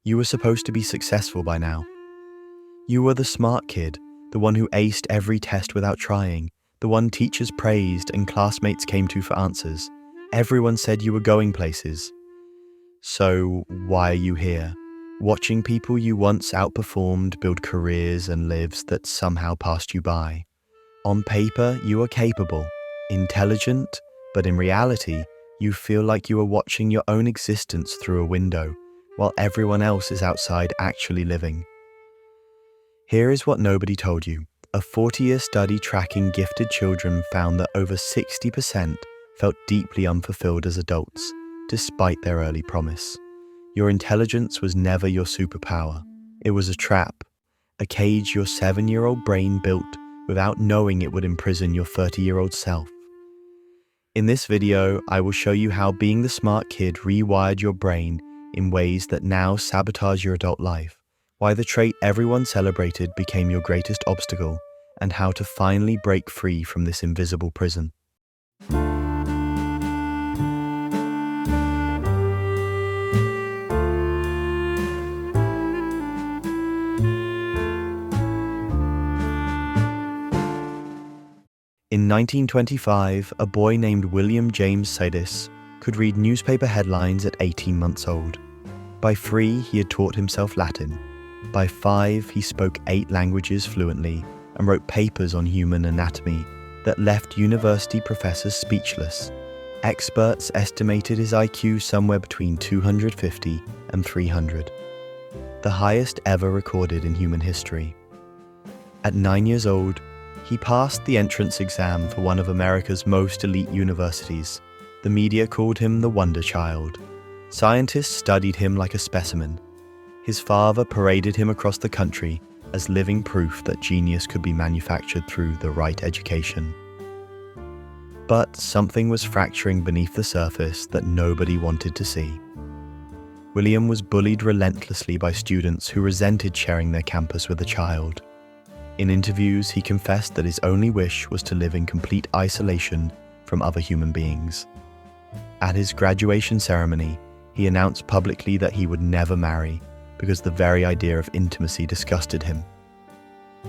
You were supposed to be successful by now. You were the smart kid, the one who aced every test without trying, the one teachers praised and classmates came to for answers. Everyone said you were going places. So why are you here, watching people you once outperformed build careers and lives that somehow passed you by? On paper, you are capable, intelligent, but in reality, you feel like you are watching your own existence through a window, while everyone else is outside actually living. Here is what nobody told you. A 40-year study tracking gifted children found that over 60% felt deeply unfulfilled as adults, despite their early promise. Your intelligence was never your superpower. It was a trap, a cage your 7-year-old brain built without knowing it would imprison your 30-year-old self. In this video, I will show you how being the smart kid rewired your brain in ways that now sabotage your adult life, why the trait everyone celebrated became your greatest obstacle, and how to finally break free from this invisible prison. In 1925, a boy named William James Sidis could read newspaper headlines at 18 months old. By 3, he had taught himself Latin. By 5, he spoke 8 languages fluently and wrote papers on human anatomy that left university professors speechless. Experts estimated his IQ somewhere between 250 and 300, the highest ever recorded in human history. At 9 years old, he passed the entrance exam for one of America's most elite universities. The media called him the Wonder Child. Scientists studied him like a specimen. His father paraded him across the country as living proof that genius could be manufactured through the right education. But something was fracturing beneath the surface that nobody wanted to see. William was bullied relentlessly by students who resented sharing their campus with a child. In interviews, he confessed that his only wish was to live in complete isolation from other human beings. At his graduation ceremony, he announced publicly that he would never marry because the very idea of intimacy disgusted him.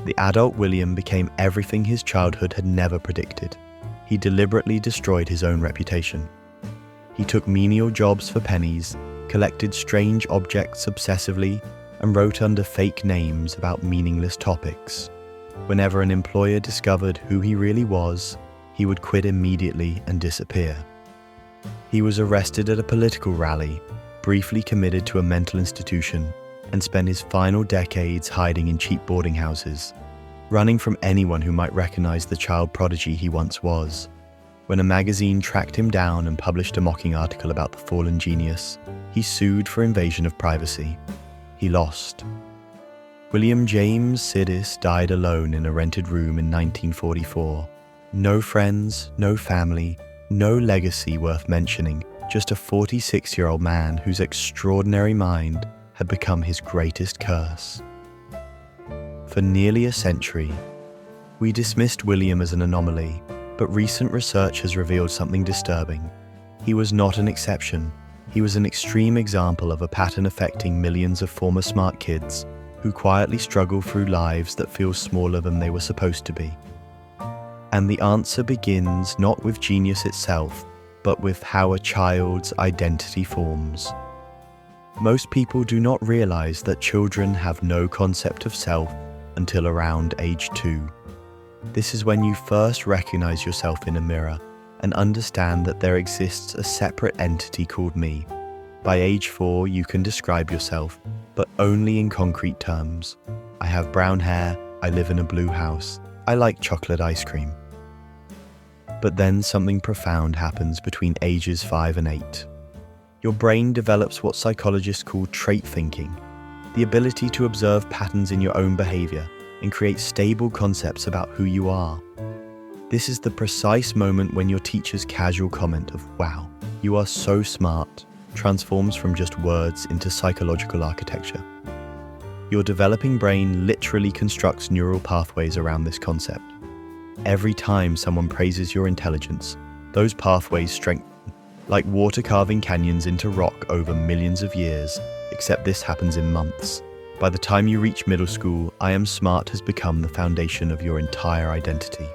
The adult William became everything his childhood had never predicted. He deliberately destroyed his own reputation. He took menial jobs for pennies, collected strange objects obsessively, and wrote under fake names about meaningless topics. Whenever an employer discovered who he really was, he would quit immediately and disappear. He was arrested at a political rally, briefly committed to a mental institution, and spent his final decades hiding in cheap boarding houses, running from anyone who might recognize the child prodigy he once was. When a magazine tracked him down and published a mocking article about the fallen genius, he sued for invasion of privacy. He lost. William James Sidis died alone in a rented room in 1944. No friends, no family, no legacy worth mentioning, just a 46-year-old man whose extraordinary mind had become his greatest curse. For nearly a century, we dismissed William as an anomaly, but recent research has revealed something disturbing. He was not an exception. He was an extreme example of a pattern affecting millions of former smart kids who quietly struggle through lives that feel smaller than they were supposed to be. And the answer begins not with genius itself, but with how a child's identity forms. Most people do not realize that children have no concept of self until around age 2. This is when you first recognize yourself in a mirror and understand that there exists a separate entity called me. By age 4, you can describe yourself, but only in concrete terms. I have brown hair, I live in a blue house, I like chocolate ice cream. But then something profound happens between ages 5 and 8. Your brain develops what psychologists call trait thinking, the ability to observe patterns in your own behavior and create stable concepts about who you are. This is the precise moment when your teacher's casual comment of, "Wow, you are so smart," transforms from just words into psychological architecture. Your developing brain literally constructs neural pathways around this concept. Every time someone praises your intelligence, those pathways strengthen, like water carving canyons into rock over millions of years, except this happens in months. By the time you reach middle school, I am smart has become the foundation of your entire identity.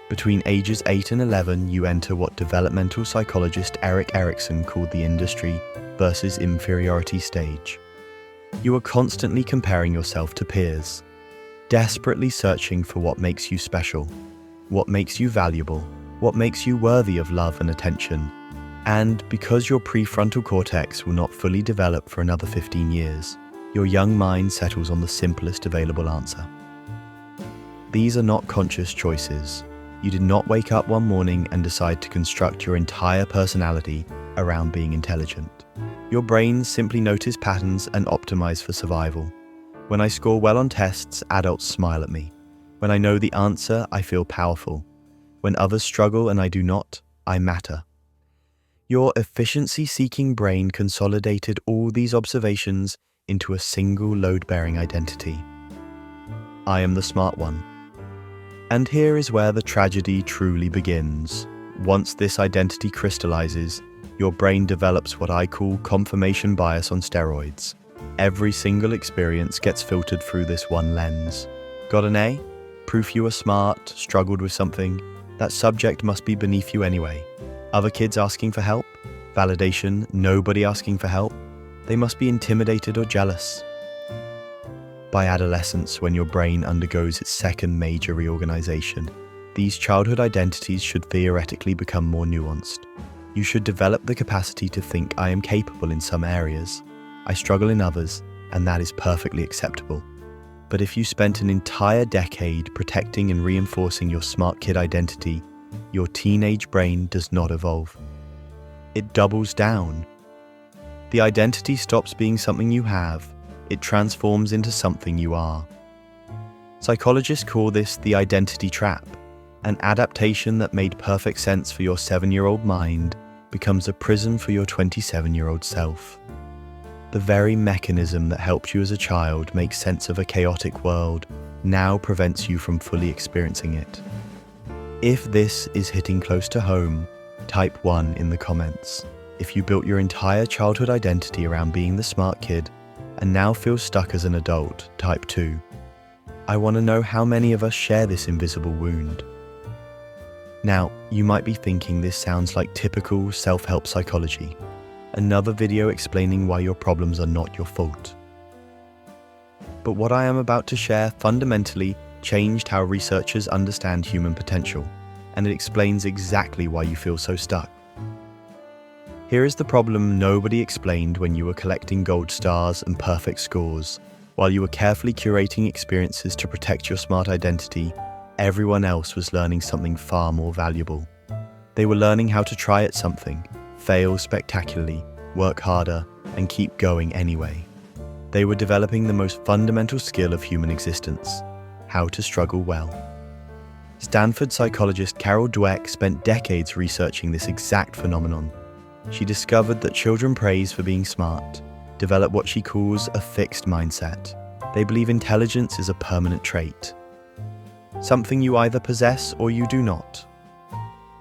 Between ages 8 and 11, you enter what developmental psychologist Erik Erikson called the industry versus inferiority stage. You are constantly comparing yourself to peers, desperately searching for what makes you special, what makes you valuable, what makes you worthy of love and attention. And because your prefrontal cortex will not fully develop for another 15 years, your young mind settles on the simplest available answer. These are not conscious choices. You did not wake up one morning and decide to construct your entire personality around being intelligent. Your brain simply noticed patterns and optimized for survival. When I score well on tests, adults smile at me. When I know the answer, I feel powerful. When others struggle and I do not, I matter. Your efficiency-seeking brain consolidated all these observations into a single load-bearing identity. I am the smart one. And here is where the tragedy truly begins. Once this identity crystallizes, your brain develops what I call confirmation bias on steroids. Every single experience gets filtered through this one lens. Got an A? Proof you are smart, struggled with something. That subject must be beneath you anyway. Other kids asking for help? Validation, nobody asking for help? They must be intimidated or jealous. By adolescence, when your brain undergoes its second major reorganization, these childhood identities should theoretically become more nuanced. You should develop the capacity to think I am capable in some areas, I struggle in others, and that is perfectly acceptable. But if you spent an entire decade protecting and reinforcing your smart kid identity, your teenage brain does not evolve. It doubles down. The identity stops being something you have, it transforms into something you are. Psychologists call this the identity trap. An adaptation that made perfect sense for your 7-year-old mind becomes a prison for your 27-year-old self. The very mechanism that helped you as a child make sense of a chaotic world now prevents you from fully experiencing it. If this is hitting close to home, type 1 in the comments. If you built your entire childhood identity around being the smart kid and now feel stuck as an adult, type 2. I want to know how many of us share this invisible wound. Now, you might be thinking this sounds like typical self-help psychology. Another video explaining why your problems are not your fault. But what I am about to share fundamentally changed how researchers understand human potential, and it explains exactly why you feel so stuck. Here is the problem nobody explained when you were collecting gold stars and perfect scores. While you were carefully curating experiences to protect your smart identity, everyone else was learning something far more valuable. They were learning how to try at something, fail spectacularly, work harder, and keep going anyway. They were developing the most fundamental skill of human existence: how to struggle well. Stanford psychologist Carol Dweck spent decades researching this exact phenomenon. She discovered that children praised for being smart develop what she calls a fixed mindset. They believe intelligence is a permanent trait, something you either possess or you do not.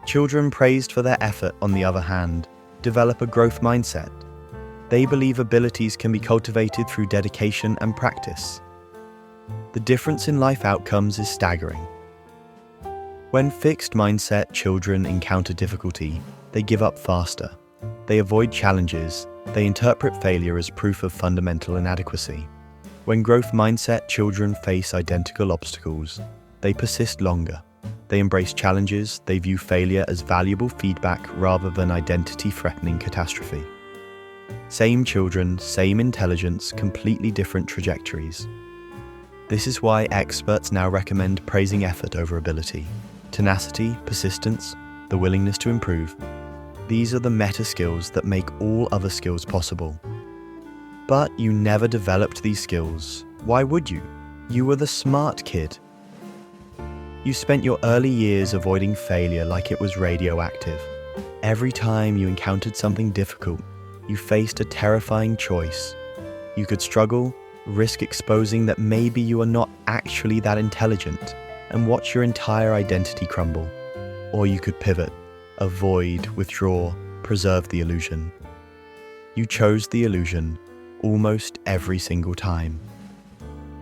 Children praised for their effort, on the other hand, develop a growth mindset. They believe abilities can be cultivated through dedication and practice. The difference in life outcomes is staggering. When fixed mindset children encounter difficulty, they give up faster. They avoid challenges. They interpret failure as proof of fundamental inadequacy. When growth mindset children face identical obstacles, they persist longer. They embrace challenges. They view failure as valuable feedback rather than identity-threatening catastrophe. Same children, same intelligence, completely different trajectories. This is why experts now recommend praising effort over ability. Tenacity, persistence, the willingness to improve. These are the meta skills that make all other skills possible. But you never developed these skills. Why would you? You were the smart kid. You spent your early years avoiding failure like it was radioactive. Every time you encountered something difficult, you faced a terrifying choice. You could struggle, risk exposing that maybe you are not actually that intelligent, and watch your entire identity crumble. Or you could pivot, avoid, withdraw, preserve the illusion. You chose the illusion, almost every single time.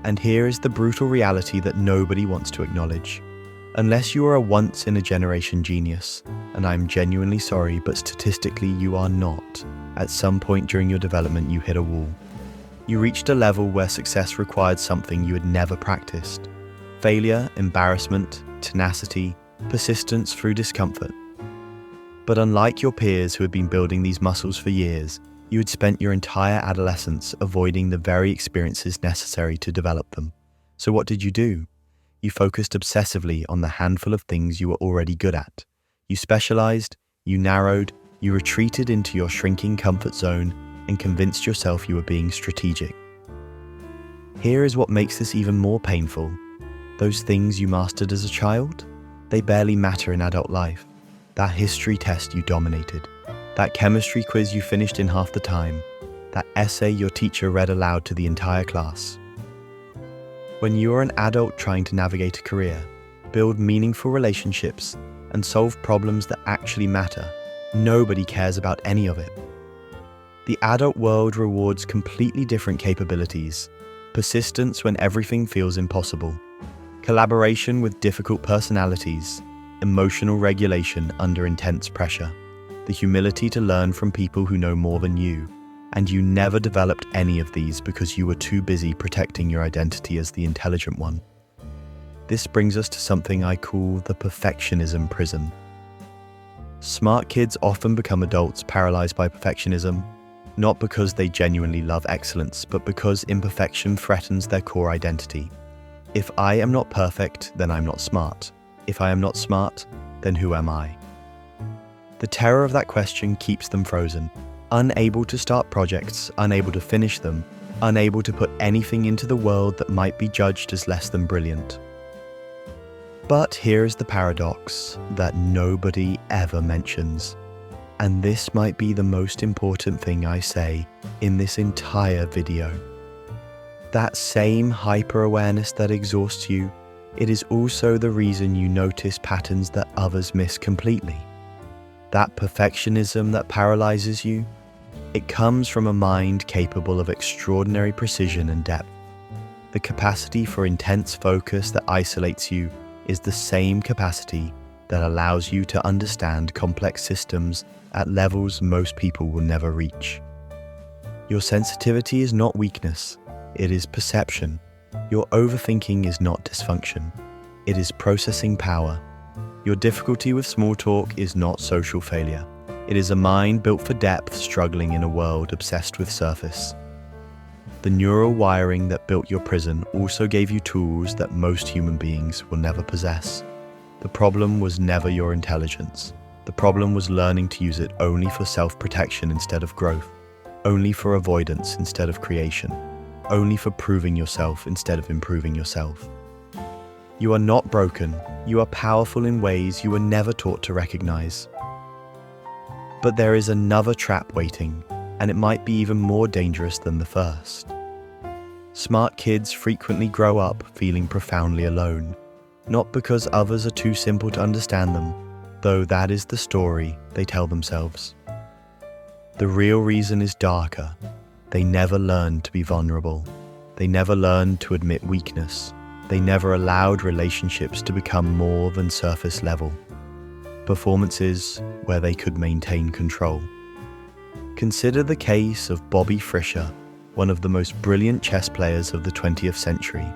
And here is the brutal reality that nobody wants to acknowledge. Unless you are a once-in-a-generation genius, and I'm genuinely sorry, but statistically you are not, at some point during your development you hit a wall. You reached a level where success required something you had never practiced. Failure, embarrassment, tenacity, persistence through discomfort. But unlike your peers who had been building these muscles for years, you had spent your entire adolescence avoiding the very experiences necessary to develop them. So what did you do? You focused obsessively on the handful of things you were already good at. You specialized, you narrowed, you retreated into your shrinking comfort zone and convinced yourself you were being strategic. Here is what makes this even more painful. Those things you mastered as a child, they barely matter in adult life. That history test you dominated, that chemistry quiz you finished in half the time, that essay your teacher read aloud to the entire class. When you are an adult trying to navigate a career, build meaningful relationships, and solve problems that actually matter, nobody cares about any of it. The adult world rewards completely different capabilities: persistence when everything feels impossible, collaboration with difficult personalities, emotional regulation under intense pressure, the humility to learn from people who know more than you, and you never developed any of these because you were too busy protecting your identity as the intelligent one. This brings us to something I call the perfectionism prison. Smart kids often become adults paralyzed by perfectionism, not because they genuinely love excellence, but because imperfection threatens their core identity. If I am not perfect, then I'm not smart. If I am not smart, then who am I? The terror of that question keeps them frozen, unable to start projects, unable to finish them, unable to put anything into the world that might be judged as less than brilliant. But here is the paradox that nobody ever mentions, and this might be the most important thing I say in this entire video. That same hyper-awareness that exhausts you, it is also the reason you notice patterns that others miss completely. That perfectionism that paralyzes you, it comes from a mind capable of extraordinary precision and depth. The capacity for intense focus that isolates you is the same capacity that allows you to understand complex systems at levels most people will never reach. Your sensitivity is not weakness, it is perception. Your overthinking is not dysfunction, it is processing power. Your difficulty with small talk is not social failure. It is a mind built for depth struggling in a world obsessed with surface. The neural wiring that built your prison also gave you tools that most human beings will never possess. The problem was never your intelligence. The problem was learning to use it only for self-protection instead of growth, only for avoidance instead of creation, only for proving yourself instead of improving yourself. You are not broken. You are powerful in ways you were never taught to recognize. But there is another trap waiting, and it might be even more dangerous than the first. Smart kids frequently grow up feeling profoundly alone, not because others are too simple to understand them, though that is the story they tell themselves. The real reason is darker. They never learned to be vulnerable. They never learned to admit weakness. They never allowed relationships to become more than surface level. Performances where they could maintain control. Consider the case of Bobby Fischer, one of the most brilliant chess players of the 20th century.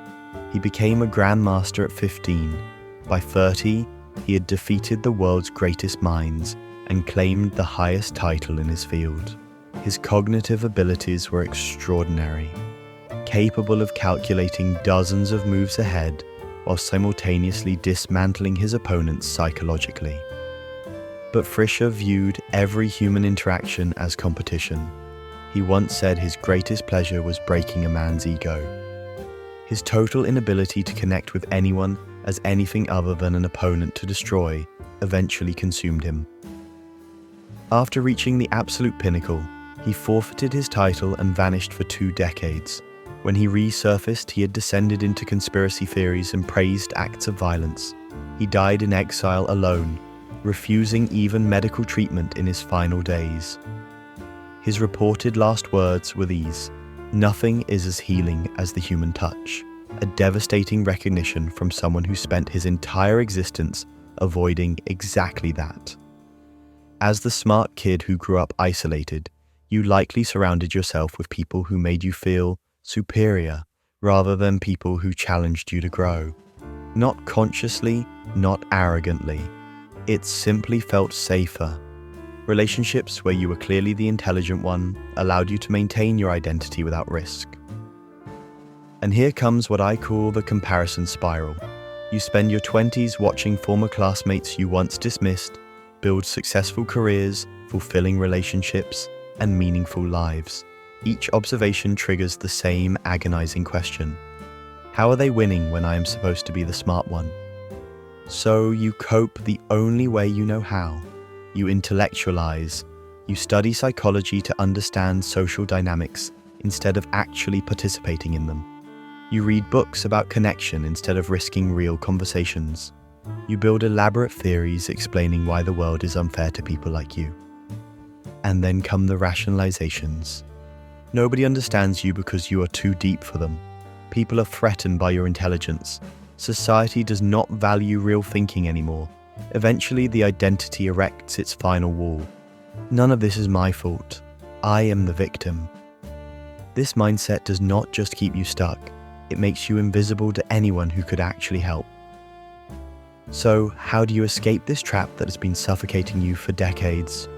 He became a grandmaster at 15. By 30, he had defeated the world's greatest minds and claimed the highest title in his field. His cognitive abilities were extraordinary, capable of calculating dozens of moves ahead while simultaneously dismantling his opponents psychologically. But Fischer viewed every human interaction as competition. He once said his greatest pleasure was breaking a man's ego. His total inability to connect with anyone as anything other than an opponent to destroy eventually consumed him. After reaching the absolute pinnacle, he forfeited his title and vanished for 2 decades. When he resurfaced, he had descended into conspiracy theories and praised acts of violence. He died in exile alone, refusing even medical treatment in his final days. His reported last words were these: Nothing is as healing as the human touch, a devastating recognition from someone who spent his entire existence avoiding exactly that. As the smart kid who grew up isolated, you likely surrounded yourself with people who made you feel superior rather than people who challenged you to grow. Not consciously, not arrogantly. It simply felt safer. Relationships where you were clearly the intelligent one allowed you to maintain your identity without risk. And here comes what I call the comparison spiral. You spend your 20s watching former classmates you once dismissed build successful careers, fulfilling relationships, and meaningful lives. Each observation triggers the same agonizing question. How are they winning when I am supposed to be the smart one? So you cope the only way you know how. You intellectualize. You study psychology to understand social dynamics instead of actually participating in them. You read books about connection instead of risking real conversations. You build elaborate theories explaining why the world is unfair to people like you. And then come the rationalizations. Nobody understands you because you are too deep for them. People are threatened by your intelligence. Society does not value real thinking anymore. Eventually, the identity erects its final wall. None of this is my fault. I am the victim. This mindset does not just keep you stuck. It makes you invisible to anyone who could actually help. So, how do you escape this trap that has been suffocating you for decades?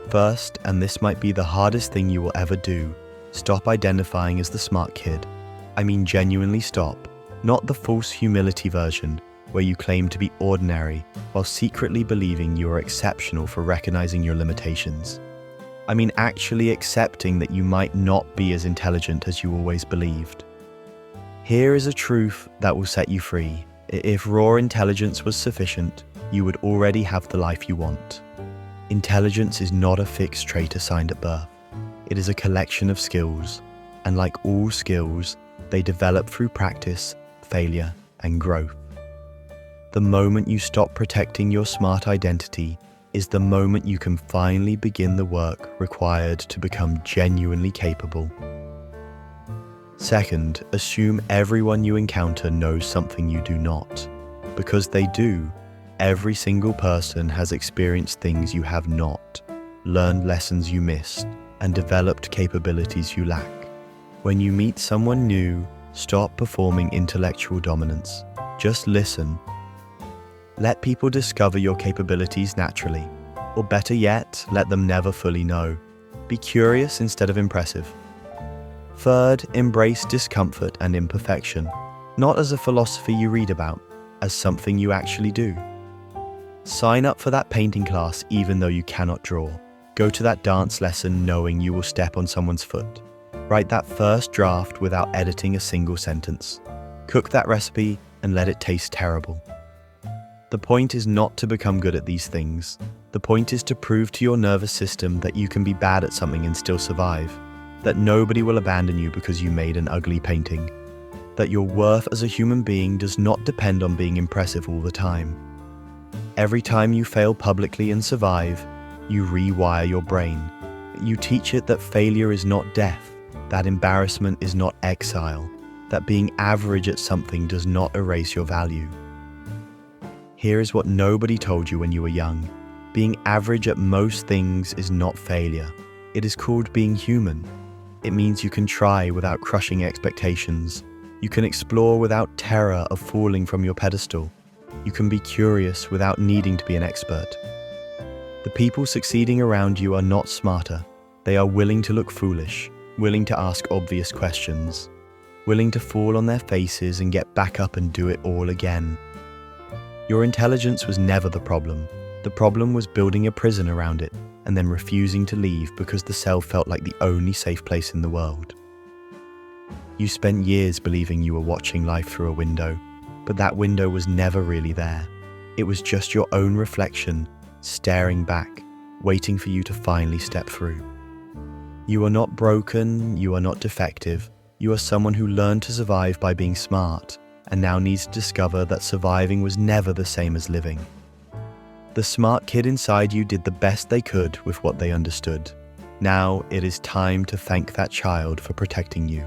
First, and this might be the hardest thing you will ever do, stop identifying as the smart kid. I mean genuinely stop, not the false humility version where you claim to be ordinary while secretly believing you are exceptional for recognizing your limitations. I mean actually accepting that you might not be as intelligent as you always believed. Here is a truth that will set you free. If raw intelligence was sufficient, you would already have the life you want. Intelligence is not a fixed trait assigned at birth. It is a collection of skills, and like all skills, they develop through practice, failure, and growth. The moment you stop protecting your smart identity is the moment you can finally begin the work required to become genuinely capable. Second, assume everyone you encounter knows something you do not. Because they do. Every single person has experienced things you have not, learned lessons you missed, and developed capabilities you lack. When you meet someone new, stop performing intellectual dominance. Just listen. Let people discover your capabilities naturally, or better yet, let them never fully know. Be curious instead of impressive. Third, embrace discomfort and imperfection, not as a philosophy you read about, as something you actually do. Sign up for that painting class even though you cannot draw. Go to that dance lesson knowing you will step on someone's foot. Write that first draft without editing a single sentence. Cook that recipe and let it taste terrible. The point is not to become good at these things. The point is to prove to your nervous system that you can be bad at something and still survive. That nobody will abandon you because you made an ugly painting. That your worth as a human being does not depend on being impressive all the time. Every time you fail publicly and survive, you rewire your brain. You teach it that failure is not death, that embarrassment is not exile, that being average at something does not erase your value. Here is what nobody told you when you were young. Being average at most things is not failure. It is called being human. It means you can try without crushing expectations. You can explore without terror of falling from your pedestal. You can be curious without needing to be an expert. The people succeeding around you are not smarter. They are willing to look foolish, willing to ask obvious questions, willing to fall on their faces and get back up and do it all again. Your intelligence was never the problem. The problem was building a prison around it and then refusing to leave because the cell felt like the only safe place in the world. You spent years believing you were watching life through a window, but that window was never really there. It was just your own reflection, staring back, waiting for you to finally step through. You are not broken, you are not defective. You are someone who learned to survive by being smart, and now needs to discover that surviving was never the same as living. The smart kid inside you did the best they could with what they understood. Now it is time to thank that child for protecting you.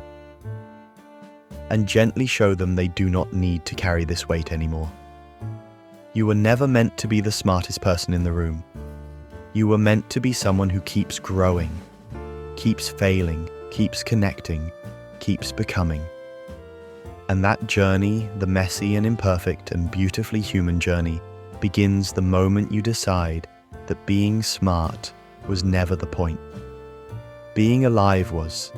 And gently show them they do not need to carry this weight anymore. You were never meant to be the smartest person in the room. You were meant to be someone who keeps growing, keeps failing, keeps connecting, keeps becoming. And that journey, the messy and imperfect and beautifully human journey, begins the moment you decide that being smart was never the point. Being alive was,